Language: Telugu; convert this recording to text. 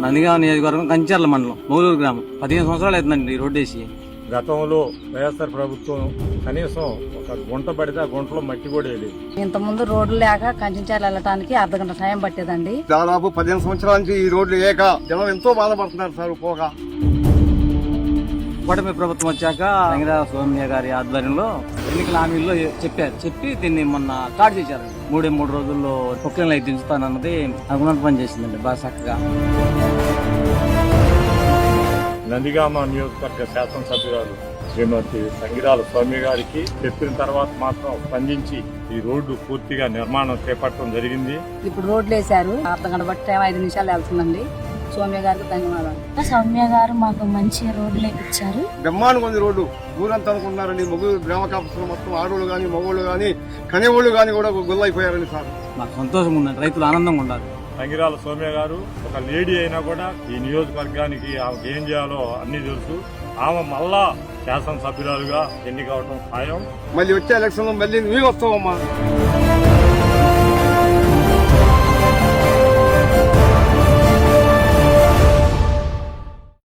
నందిగామ నియోజకవర్గం కంచర్ల మండలం మౌలూరు గ్రామం 15 సంవత్సరాలు అవుతుందండి ఈ రోడ్డు వేసి. గతంలో వైఎస్ఆర్ ప్రభుత్వం కనీసం ఒక గుంట పడితే ఆ గుంటలో మట్టి కూడా వేయలేదు. ఇంతకుముందు రోడ్లు లేక కంచెంచాలు వెళ్ళటానికి అర్ధగంట సమయం పట్టేదండి. దాదాపు 15 సంవత్సరాల నుంచి ఈ రోడ్లు లేక జనం ఎంతో బాధపడుతున్నారు సార్. పోగా కూటమి ప్రభుత్వం వచ్చాక రంగిరాజ సోమయ్య గారి ఆధ్వర్యంలో ఎన్నికల హామీల్లో చెప్పి దీన్ని మొన్న స్టార్ట్ చేశారు. 3 రోజుల్లో కుక్కలను అయితే దించుతానన్నది అనుకున్న పని చేసిందండి బాగా చక్కగా. నందిగామ నియోజకవర్గ శాసనసభ్యురాలు శ్రీమతి సంగిరాల సౌమ్య గారికి చెప్పిన తర్వాత మాత్రం స్పందించి ఈ రోడ్డు పూర్తిగా నిర్మాణం చేపట్టడం జరిగింది. ఇప్పుడు రోడ్లు వేశారు. అర్ధగంట బట్టి 5 నిమిషాలు వెళ్తుందండి. సౌమ్య గారికి ధన్యవాదాలు. సౌమ్య గారు మాకు మంచి రోడ్లు వేయించారు. బ్రహ్మాండంగా ఉంది రోడ్డు. ఊరంతా అనుకుంటున్నారండి, ముగ్గురు గ్రామ కాపులు మొత్తం ఆడోళ్ళు కానీ మగవాళ్ళు కానీ కనేవాళ్ళు కానీ కూడా గుల్లైపోయారండి సార్. మాకు సంతోషంగా ఉందండి, రైతులు ఆనందంగా ఉండాలి. సంగిరాల సౌమ్య గారు ఒక లేడీ అయినా కూడా ఈ నియోజకవర్గానికి ఆమెకు ఏం చేయాలో అన్ని తెలుసు. ఆమె మళ్ళా శాసనసభ్యురాలుగా ఎన్నికవడం ఖాయం. మళ్ళీ వచ్చే ఎలక్షన్ లో మళ్ళీ నువ్వే వస్తావమ్మా.